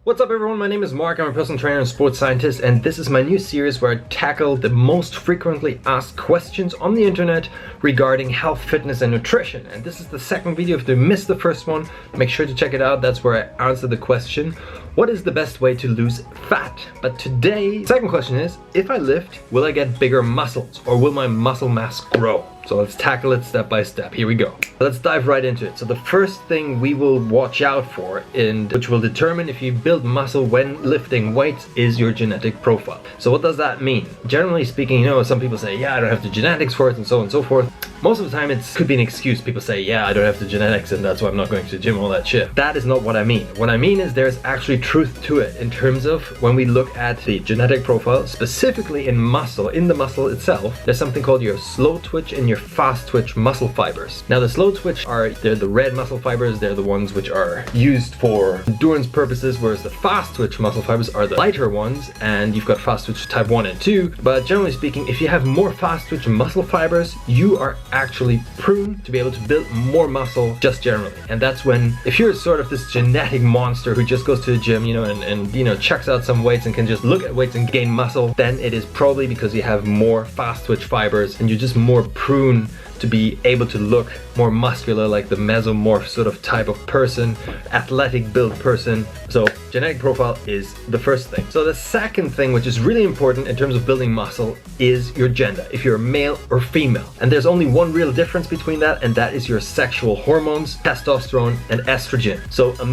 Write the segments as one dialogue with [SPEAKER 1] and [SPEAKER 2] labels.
[SPEAKER 1] What's up everyone, my name is Mark, I'm a personal trainer and sports scientist, and this is my new series where I tackle the most frequently asked questions on the internet regarding health, fitness and nutrition. And this is the second video. If you missed the first one, make sure to check it out. That's where I answer the question, what is the best way to lose fat? But today, the second question is, if I lift, will I get bigger muscles or will my muscle mass grow? So let's tackle it step by step. Here we go. Let's dive right into it. So the first thing we will watch out for, and which will determine if you build muscle when lifting weights, is your genetic profile. So what does that mean? Generally speaking, you know, some people say, yeah, I don't have the genetics for it and so on and so forth. Most of the time it could be an excuse. People say, yeah, I don't have the genetics and that's why I'm not going to the gym, all that shit. That is not what I mean. What I mean is there's actually truth to it in terms of when we look at the genetic profile, specifically in muscle, in the muscle itself, there's something called your slow twitch and your fast twitch muscle fibers. Now the slow twitch they're the red muscle fibers, they're the ones which are used for endurance purposes, whereas the fast twitch muscle fibers are the lighter ones, and you've got fast twitch type 1 and 2. But generally speaking, if you have more fast twitch muscle fibers, you are actually prone to be able to build more muscle just generally. And that's when, if you're sort of this genetic monster who just goes to the gym, you know, and you know, checks out some weights and can just look at weights and gain muscle, then it is probably because you have more fast twitch fibers and you're just more prone to be able to look more muscular, like the mesomorph sort of type of person, athletic build person. So genetic profile is the first thing. So the second thing, which is really important in terms of building muscle, is your gender, if you're male or female. And there's only one real difference between that, and that is your sexual hormones, testosterone and estrogen. So a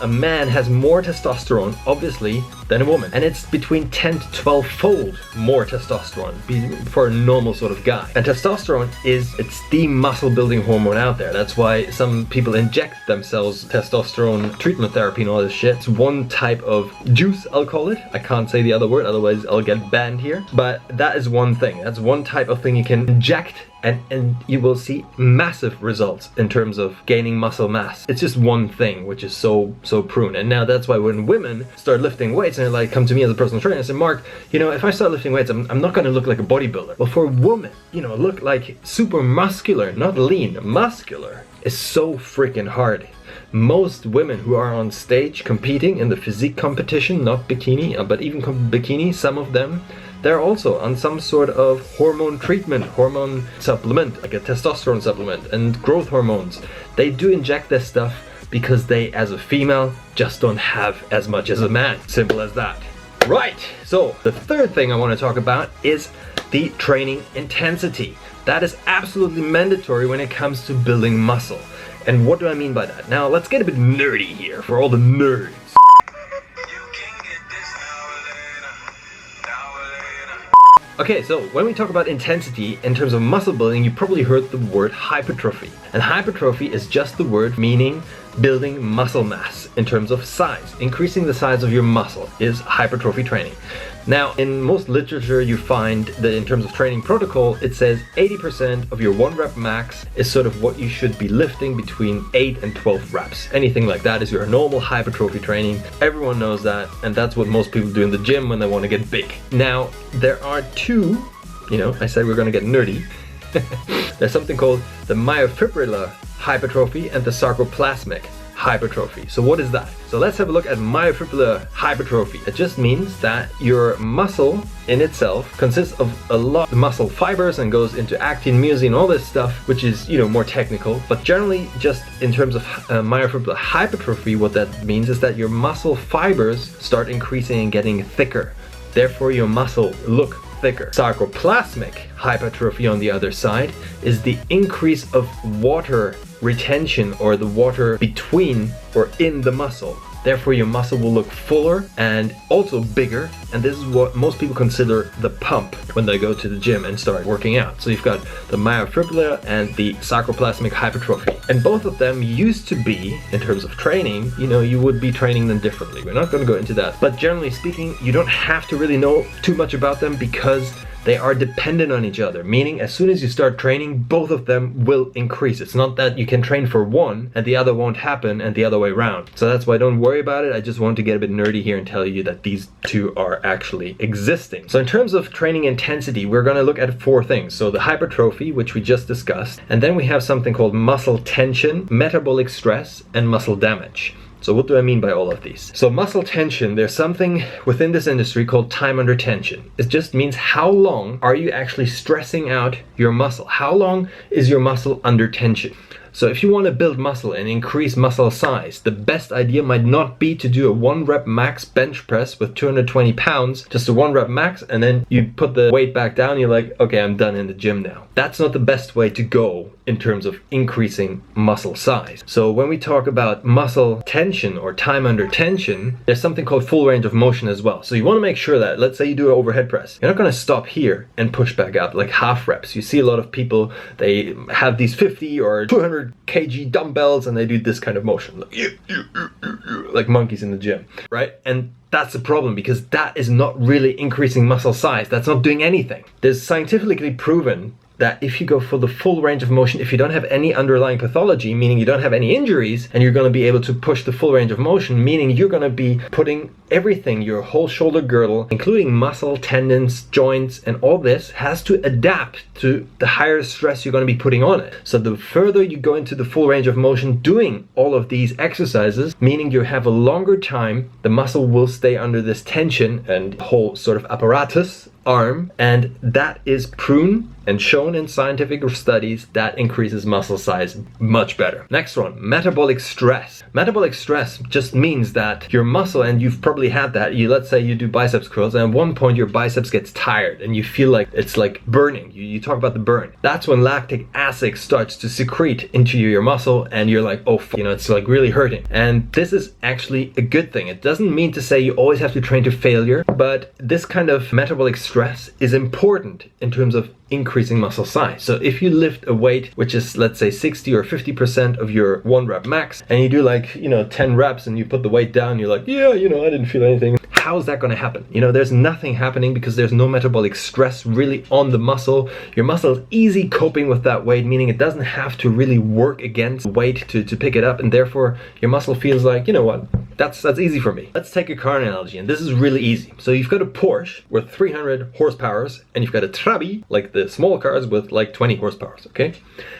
[SPEAKER 1] man has more testosterone, obviously, than a woman. And it's between 10 to 12-fold more testosterone for a normal sort of guy. And testosterone it's the muscle building hormone out there. That's why some people inject themselves testosterone treatment therapy and all this shit. It's one type of juice, I'll call it. I can't say the other word, otherwise I'll get banned here. But that is one thing. That's one type of thing you can inject, and you will see massive results in terms of gaining muscle mass. It's just one thing which is so prune. And now that's why when women start lifting weights and they come to me as a personal trainer and say, Mark, you know, if I start lifting weights, I'm not going to look like a bodybuilder. Well, for a woman, you know, look like super muscular, not lean, muscular, is so freaking hard. Most women who are on stage competing in the physique competition, not bikini, but even bikini, some of them, they're also on some sort of hormone treatment, hormone supplement, like a testosterone supplement and growth hormones. They do inject this stuff because they, as a female, just don't have as much as a man. Simple as that. Right, so the third thing I want to talk about is the training intensity. That is absolutely mandatory when it comes to building muscle. And what do I mean by that? Now let's get a bit nerdy here for all the nerds. Okay, so when we talk about intensity in terms of muscle building, you probably heard the word hypertrophy. And hypertrophy is just the word meaning building muscle mass in terms of size. Increasing the size of your muscle is hypertrophy training. Now, in most literature you find that in terms of training protocol, it says 80% of your 1 rep max is sort of what you should be lifting between 8 and 12 reps. Anything like that is your normal hypertrophy training. Everyone knows that, and that's what most people do in the gym when they want to get big. Now, there are two, you know, I said we're going to get nerdy. There's something called the myofibrillar hypertrophy and the sarcoplasmic hypertrophy. So what is that? So let's have a look at myofibrillar hypertrophy. It just means that your muscle in itself consists of a lot of muscle fibers and goes into actin, myosin, all this stuff, which is, you know, more technical. But generally, just in terms of myofibrillar hypertrophy, what that means is that your muscle fibers start increasing and getting thicker. Therefore, your muscle look thicker. Sarcoplasmic hypertrophy, on the other side, is the increase of water retention, or the water between or in the muscle. Therefore your muscle will look fuller and also bigger, and this is what most people consider the pump when they go to the gym and start working out. So you've got the myofibrillar and the sarcoplasmic hypertrophy, and both of them used to be, in terms of training, you know, you would be training them differently. We're not going to go into that, but generally speaking, you don't have to really know too much about them because they are dependent on each other, meaning as soon as you start training, both of them will increase. It's not that you can train for one and the other won't happen and the other way around. So that's why don't worry about it. I just want to get a bit nerdy here and tell you that these two are actually existing. So in terms of training intensity, we're going to look at 4 things. So the hypertrophy, which we just discussed, and then we have something called muscle tension, metabolic stress, and muscle damage. So what do I mean by all of these? So muscle tension, there's something within this industry called time under tension. It just means how long are you actually stressing out your muscle? How long is your muscle under tension? So if you want to build muscle and increase muscle size, the best idea might not be to do a 1 rep max bench press with 220 pounds, just a 1 rep max, and then you put the weight back down and you're like, okay, I'm done in the gym now. That's not the best way to go in terms of increasing muscle size. So when we talk about muscle tension or time under tension, there's something called full range of motion as well. So you want to make sure that, let's say you do an overhead press, you're not going to stop here and push back up like half reps. You see a lot of people, they have these 50 or 200 kg dumbbells and they do this kind of motion, like monkeys in the gym, right? And that's the problem, because that is not really increasing muscle size. That's not doing anything. There's scientifically proven that if you go for the full range of motion, if you don't have any underlying pathology, meaning you don't have any injuries, and you're going to be able to push the full range of motion, meaning you're going to be putting everything, your whole shoulder girdle, including muscle, tendons, joints, and all this has to adapt to the higher stress you're going to be putting on it. So the further you go into the full range of motion doing all of these exercises, meaning you have a longer time, the muscle will stay under this tension and whole sort of apparatus, arm, and that is proven and shown in scientific studies that increases muscle size much better. Next one, metabolic stress. Metabolic stress just means that your muscle, and you've probably had that, let's say you do biceps curls and at one point your biceps gets tired and you feel like it's like burning. You talk about the burn. That's when lactic acid starts to secrete into your muscle and you're like, oh, it's like really hurting. And this is actually a good thing. It doesn't mean to say you always have to train to failure, but this kind of metabolic stress is important in terms of increasing muscle size. So if you lift a weight which is, let's say, 60 or 50% of your 1 rep max, and you do like 10 reps and you put the weight down, you're like, yeah, I didn't feel anything. How is that going to happen? There's nothing happening because there's no metabolic stress really on the muscle. Your muscle is easy coping with that weight, meaning it doesn't have to really work against weight to pick it up, and therefore your muscle feels like, you know what, that's easy for me. Let's take a car analogy, and this is really easy. So you've got a Porsche with 300 horsepower, and you've got a Trabi, like the small cars, with like 20 horsepower, okay?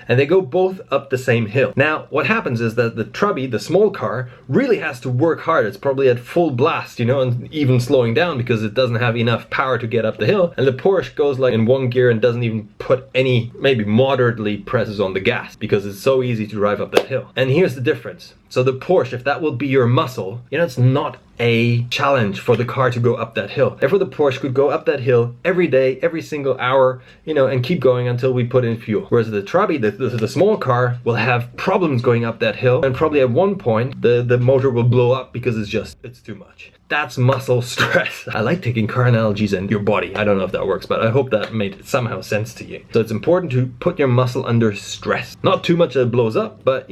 [SPEAKER 1] And they go both up the same hill. Now, what happens is that the Trabi, the small car, really has to work hard. It's probably at full blast, and even slowing down because it doesn't have enough power to get up the hill. And the Porsche goes like in one gear and doesn't even put any, maybe moderately presses on the gas because it's so easy to drive up that hill. And here's the difference. So the Porsche, if that will be your muscle, it's not a challenge for the car to go up that hill. Therefore, the Porsche could go up that hill every day, every single hour, and keep going until we put in fuel. Whereas the Trabi, the small car, will have problems going up that hill, and probably at one point the motor will blow up because it's too much. That's muscle stress. I like taking car analogies and your body. I don't know if that works, but I hope that made somehow sense to you. So it's important to put your muscle under stress. Not too much that it blows up, but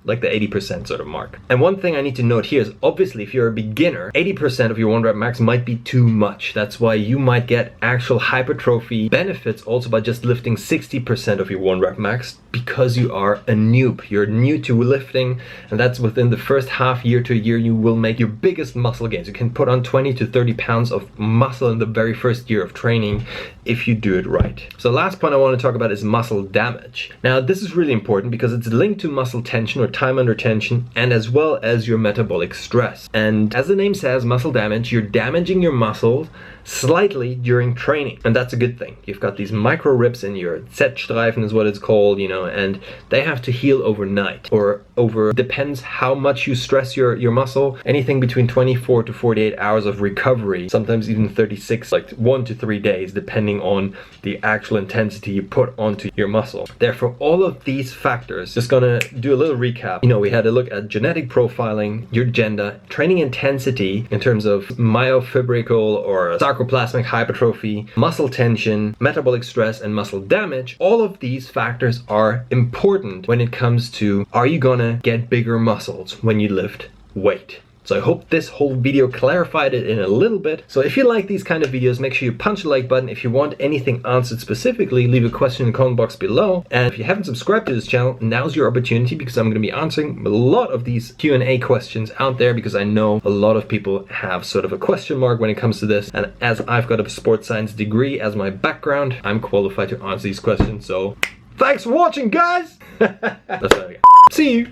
[SPEAKER 1] like the 80% sort of mark. And one thing I need to note here is, obviously, if you're a beginner, 80% of your 1 rep max might be too much. That's why you might get actual hypertrophy benefits also by just lifting 60% of your 1 rep max, because you are a noob. You're new to lifting, and that's within the first half year to a year you will make your biggest muscle gains. You can put on 20 to 30 pounds of muscle in the very first year of training if you do it right. So last point I want to talk about is muscle damage. Now this is really important because it's linked to muscle tension or time under tension, and as well as your metabolic stress. And as the name says, muscle damage, you're damaging your muscles slightly during training, and that's a good thing. You've got these micro rips in your Z-Streifen is what it's called, and they have to heal overnight, or depends how much you stress your muscle, anything between 24 to 48 hours of recovery, sometimes even 36, like 1 to 3 days, depending on the actual intensity you put onto your muscle. Therefore, all of these factors, just gonna do a little recap. We had a look at genetic profiling, your gender, training intensity in terms of myofibrical or sarcoplasmic hypertrophy, muscle tension, metabolic stress, and muscle damage. All of these factors are important when it comes to, are you gonna get bigger muscles when you lift weight? So I hope this whole video clarified it in a little bit. So if you like these kind of videos, make sure you punch the like button. If you want anything answered specifically, leave a question in the comment box below. And if you haven't subscribed to this channel, now's your opportunity, because I'm going to be answering a lot of these Q&A questions out there, because I know a lot of people have sort of a question mark when it comes to this. And as I've got a sports science degree as my background, I'm qualified to answer these questions. So thanks for watching, guys. That's all I got. See you.